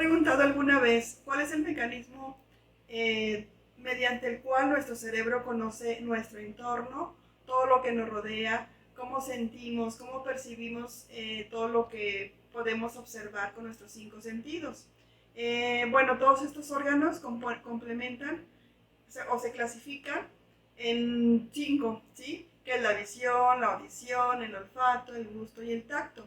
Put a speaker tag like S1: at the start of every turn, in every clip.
S1: preguntado alguna vez cuál es el mecanismo mediante el cual nuestro cerebro conoce nuestro entorno, todo lo que nos rodea, cómo sentimos, cómo percibimos todo lo que podemos observar con nuestros 5 sentidos? Bueno, todos estos órganos complementan o se clasifican en 5, ¿sí? Que es la visión, la audición, el olfato, el gusto y el tacto.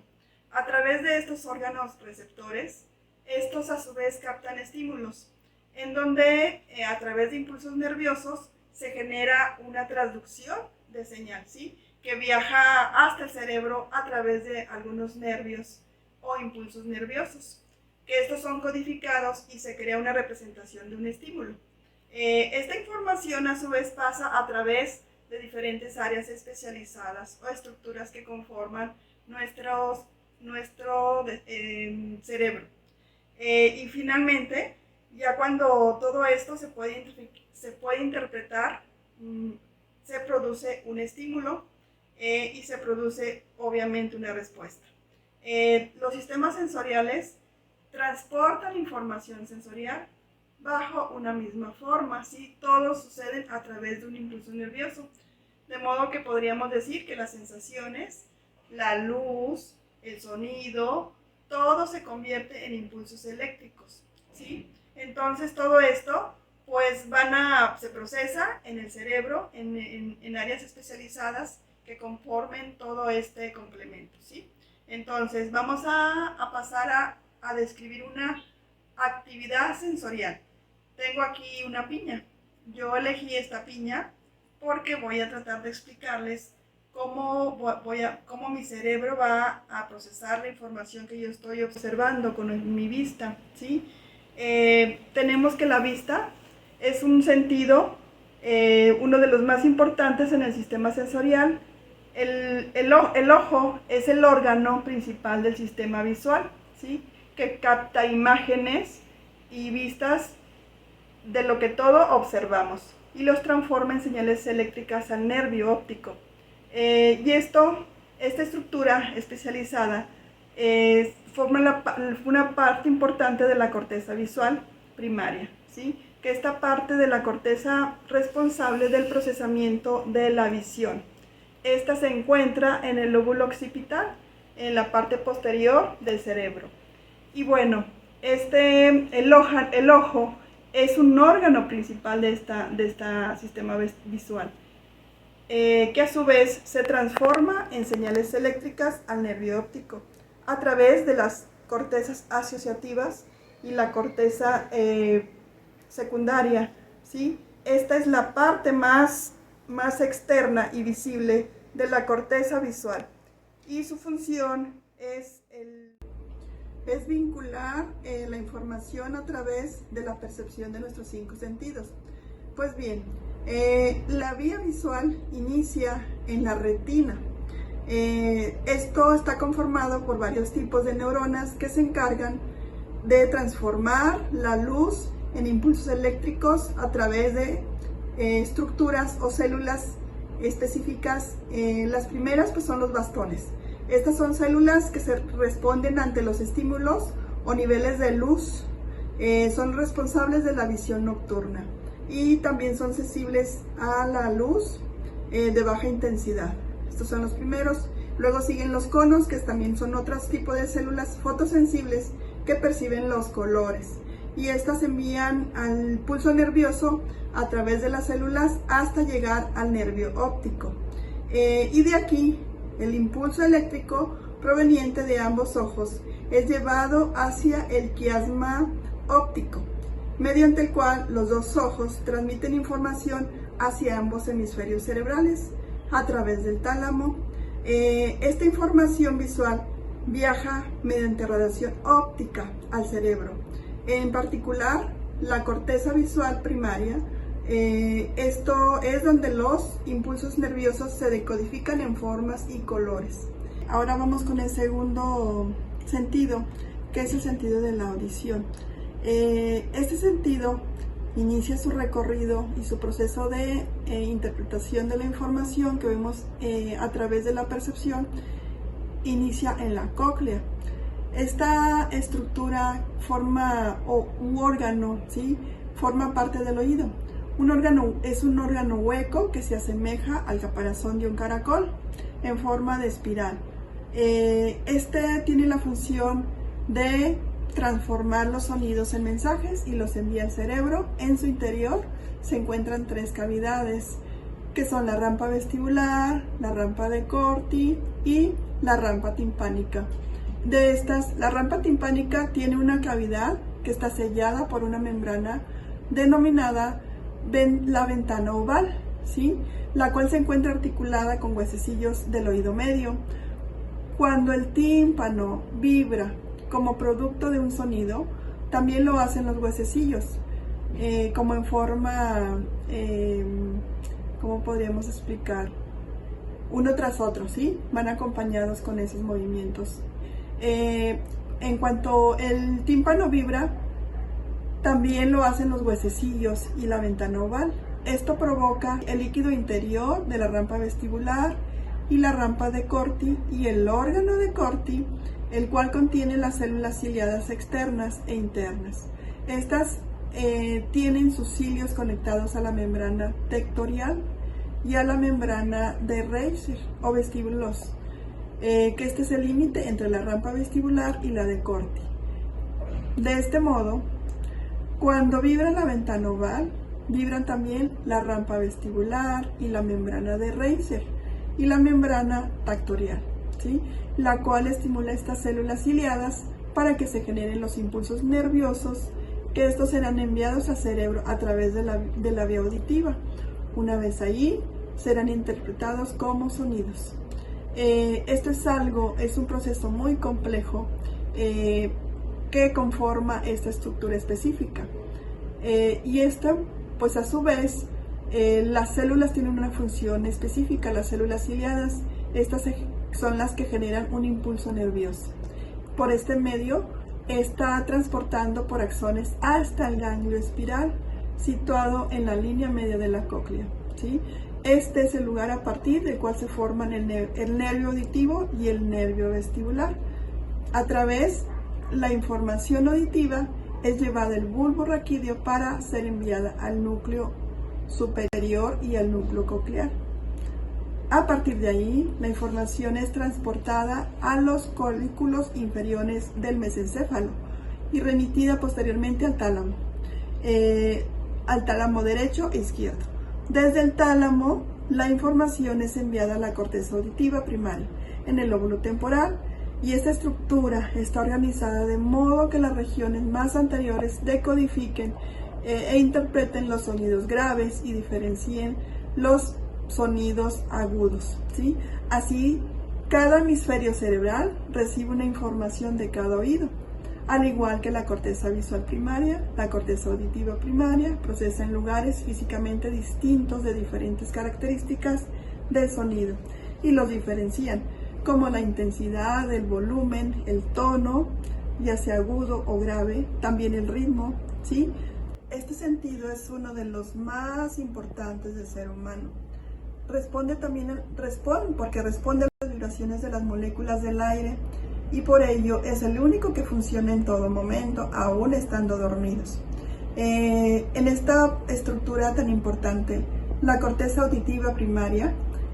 S1: A través de estos órganos receptores, estos a su vez captan estímulos, en donde a través de impulsos nerviosos se genera una transducción de señal, ¿sí? Que viaja hasta el cerebro a través de algunos nervios o impulsos nerviosos, que estos son codificados y se crea una representación de un estímulo. Esta información a su vez pasa a través de diferentes áreas especializadas o estructuras que conforman nuestro cerebro. Y finalmente, ya cuando todo esto se puede interpretar, se produce un estímulo y se produce obviamente una respuesta. Los sistemas sensoriales transportan información sensorial bajo una misma forma, ¿sí? Todos suceden a través de un impulso nervioso, de modo que podríamos decir que las sensaciones, la luz, el sonido, todo se convierte en impulsos eléctricos, ¿sí? Entonces todo esto pues se procesa en el cerebro, en áreas especializadas que conformen todo este complemento, ¿sí? Entonces vamos a pasar a describir una actividad sensorial. Tengo aquí una piña. Yo elegí esta piña porque voy a tratar de explicarles cómo mi cerebro va a procesar la información que yo estoy observando con mi vista, ¿sí? Tenemos que la vista es un sentido, uno de los más importantes en el sistema sensorial. El ojo es el órgano principal del sistema visual, ¿sí? Que capta imágenes y vistas de lo que todo observamos y los transforma en señales eléctricas al nervio óptico. Y esta estructura especializada forma una parte importante de la corteza visual primaria, ¿sí? Que esta parte de la corteza responsable del procesamiento de la visión. Esta se encuentra en el lóbulo occipital, en la parte posterior del cerebro. Y bueno, el ojo es un órgano principal de este sistema visual, que a su vez se transforma en señales eléctricas al nervio óptico a través de las cortezas asociativas y la corteza secundaria, ¿sí? Esta es la parte más externa y visible de la corteza visual y su función es vincular la información a través de la percepción de nuestros 5 sentidos. Pues bien, la vía visual inicia en la retina. Esto está conformado por varios tipos de neuronas que se encargan de transformar la luz en impulsos eléctricos a través de estructuras o células específicas. Las primeras pues son los bastones. Estas son células que se responden ante los estímulos o niveles de luz. Son responsables de la visión nocturna y también son sensibles a la luz de baja intensidad. Estos son los primeros. Luego siguen los conos, que también son otros tipos de células fotosensibles que perciben los colores. Y estas envían al pulso nervioso a través de las células hasta llegar al nervio óptico. Y de aquí el impulso eléctrico proveniente de ambos ojos es llevado hacia el quiasma óptico, mediante el cual los dos ojos transmiten información hacia ambos hemisferios cerebrales a través del tálamo. Esta información visual viaja mediante radiación óptica al cerebro, en particular la corteza visual primaria. Esto es donde los impulsos nerviosos se decodifican en formas y colores. Ahora vamos con el segundo sentido, que es el sentido de la audición. Este sentido inicia su recorrido y su proceso de interpretación de la información que vemos a través de la percepción, inicia en la cóclea. Esta estructura u órgano, ¿sí?, forma parte del oído. Un órgano es un órgano hueco que se asemeja al caparazón de un caracol en forma de espiral. Este tiene la función de transformar los sonidos en mensajes y los envía al cerebro. En su interior se encuentran 3 cavidades, que son la rampa vestibular, la rampa de Corti y la rampa timpánica. De estas, la rampa timpánica tiene una cavidad que está sellada por una membrana denominada la ventana oval, ¿sí?, la cual se encuentra articulada con huesecillos del oído medio. Cuando el tímpano vibra como producto de un sonido, también lo hacen los huesecillos, como en forma, ¿cómo podríamos explicar? Uno tras otro, ¿sí? Van acompañados con esos movimientos. En cuanto el tímpano vibra, también lo hacen los huesecillos y la ventana oval. Esto provoca el líquido interior de la rampa vestibular y la rampa de Corti y el órgano de Corti, el cual contiene las células ciliadas externas e internas. Estas tienen sus cilios conectados a la membrana tectorial y a la membrana de Reiser o vestíbulos, que este es el límite entre la rampa vestibular y la de Corti. De este modo, cuando vibra la ventana oval, vibran también la rampa vestibular y la membrana de Reiser y la membrana tactorial, ¿sí?, la cual estimula estas células ciliadas para que se generen los impulsos nerviosos, que estos serán enviados al cerebro a través de la vía auditiva. Una vez ahí, serán interpretados como sonidos. Esto es un proceso muy complejo que conforma esta estructura específica. Y esta, pues a su vez, las células tienen una función específica. Las células ciliadas, estas son las que generan un impulso nervioso. Por este medio, está transportando por axones hasta el ganglio espiral, situado en la línea media de la cóclea, ¿sí? Este es el lugar a partir del cual se forman el nervio auditivo y el nervio vestibular. A través, la información auditiva es llevada del bulbo raquídeo para ser enviada al núcleo superior y al núcleo coclear. A partir de ahí, la información es transportada a los colículos inferiores del mesencéfalo y remitida posteriormente al tálamo derecho e izquierdo. Desde el tálamo, la información es enviada a la corteza auditiva primaria, en el lóbulo temporal, y esta estructura está organizada de modo que las regiones más anteriores decodifiquen e interpreten los sonidos graves y diferencien los sonidos agudos, ¿sí? Así, cada hemisferio cerebral recibe una información de cada oído. Al igual que la corteza visual primaria, la corteza auditiva primaria procesa en lugares físicamente distintos de diferentes características del sonido y los diferencian, como la intensidad, el volumen, el tono, ya sea agudo o grave, también el ritmo, ¿sí? Este sentido es uno de los más importantes del ser humano. Responde porque responde a las vibraciones de las moléculas del aire, y por ello es el único que funciona en todo momento, aún estando dormidos. En esta estructura tan importante, la corteza auditiva primaria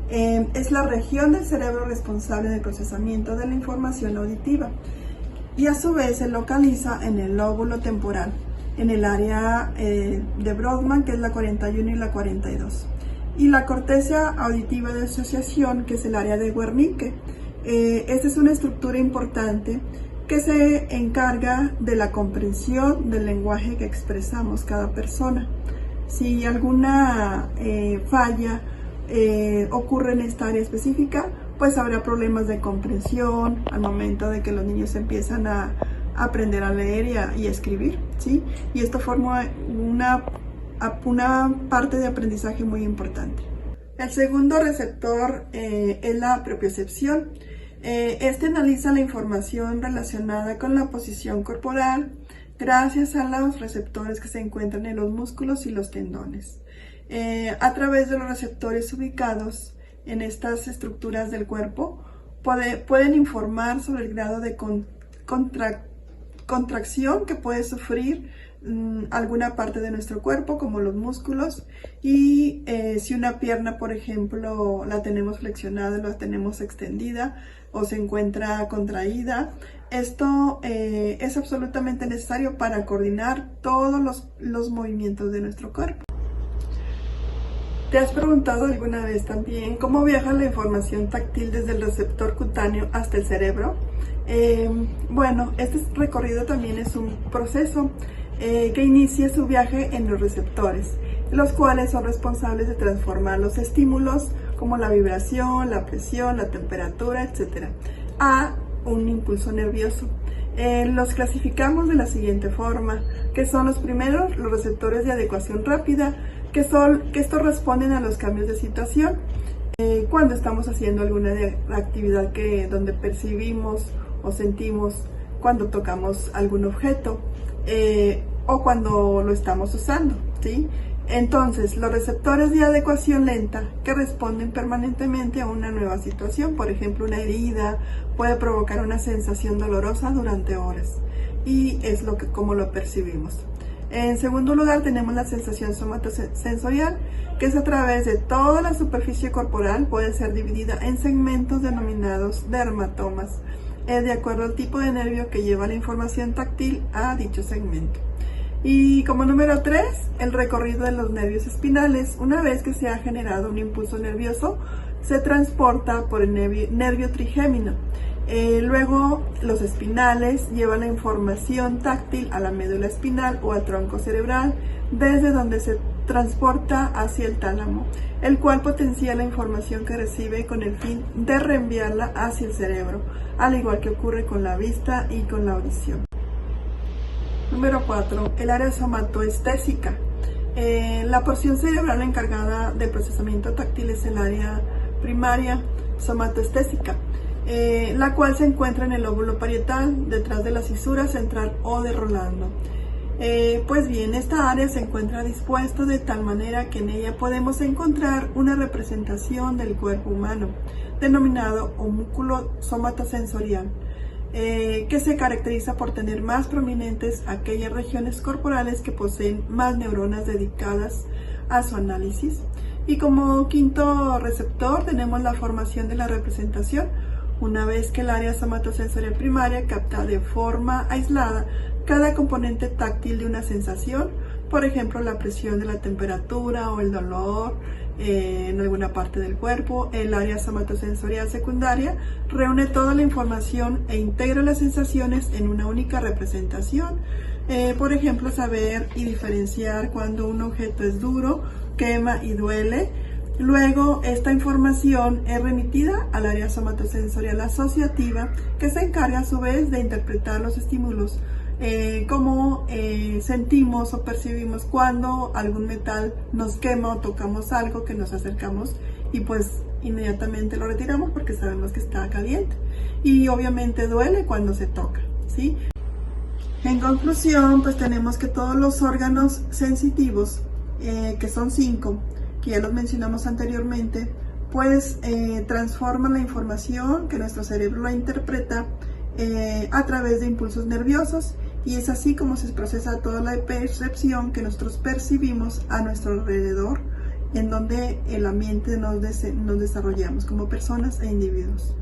S1: es la región del cerebro responsable del procesamiento de la información auditiva, y a su vez se localiza en el lóbulo temporal, en el área de Brodmann, que es la 41 y la 42, y la corteza auditiva de asociación, que es el área de Wernicke. Esta es una estructura importante que se encarga de la comprensión del lenguaje que expresamos cada persona. Si alguna falla ocurre en esta área específica, pues habrá problemas de comprensión al momento de que los niños empiezan a aprender a leer y a escribir, ¿sí? Y esto forma una parte de aprendizaje muy importante. El segundo receptor es la propiocepción. Este analiza la información relacionada con la posición corporal gracias a los receptores que se encuentran en los músculos y los tendones. A través de los receptores ubicados en estas estructuras del cuerpo, pueden informar sobre el grado de contracción que puede sufrir alguna parte de nuestro cuerpo, como los músculos, y si una pierna, por ejemplo, la tenemos flexionada, la tenemos extendida o se encuentra contraída, esto es absolutamente necesario para coordinar todos los movimientos de nuestro cuerpo. ¿Te has preguntado alguna vez también cómo viaja la información táctil desde el receptor cutáneo hasta el cerebro? Bueno, este recorrido también es un proceso que inicia su viaje en los receptores, los cuales son responsables de transformar los estímulos como la vibración, la presión, la temperatura, etc., a un impulso nervioso. Los clasificamos de la siguiente forma, que son los primeros, los receptores de adecuación rápida, que estos responden a los cambios de situación cuando estamos haciendo alguna actividad donde percibimos o sentimos cuando tocamos algún objeto o cuando lo estamos usando, ¿sí? Entonces, los receptores de adecuación lenta que responden permanentemente a una nueva situación, por ejemplo, una herida puede provocar una sensación dolorosa durante horas y es como lo percibimos. En segundo lugar, tenemos la sensación somatosensorial, que es a través de toda la superficie corporal, puede ser dividida en segmentos denominados dermatomas, de acuerdo al tipo de nervio que lleva la información táctil a dicho segmento. Y como número 3, el recorrido de los nervios espinales. Una vez que se ha generado un impulso nervioso, se transporta por el nervio trigémino. Luego, los espinales llevan la información táctil a la médula espinal o al tronco cerebral, desde donde se transporta hacia el tálamo, el cual potencia la información que recibe con el fin de reenviarla hacia el cerebro, al igual que ocurre con la vista y con la audición. Número 4. El área somatoestésica. La porción cerebral encargada del procesamiento táctil es el área primaria somatoestésica, la cual se encuentra en el lóbulo parietal, detrás de la cisura central o de Rolando. Pues bien, esta área se encuentra dispuesta de tal manera que en ella podemos encontrar una representación del cuerpo humano, denominado homúnculo somatosensorial, que se caracteriza por tener más prominentes aquellas regiones corporales que poseen más neuronas dedicadas a su análisis. Y como quinto receptor tenemos la formación de la representación. Una vez que el área somatosensorial primaria capta de forma aislada cada componente táctil de una sensación, por ejemplo la presión de la temperatura o el dolor en alguna parte del cuerpo, el área somatosensorial secundaria reúne toda la información e integra las sensaciones en una única representación. Por ejemplo, saber y diferenciar cuando un objeto es duro, quema y duele. Luego, esta información es remitida al área somatosensorial asociativa, que se encarga a su vez de interpretar los estímulos, como sentimos o percibimos cuando algún metal nos quema o tocamos algo que nos acercamos y pues inmediatamente lo retiramos porque sabemos que está caliente. Y obviamente duele cuando se toca, ¿sí? En conclusión, pues tenemos que todos los órganos sensitivos, que son 5, que ya los mencionamos anteriormente, pues transforman la información que nuestro cerebro la interpreta a través de impulsos nerviosos, y es así como se procesa toda la percepción que nosotros percibimos a nuestro alrededor, en donde el ambiente nos desarrollamos como personas e individuos.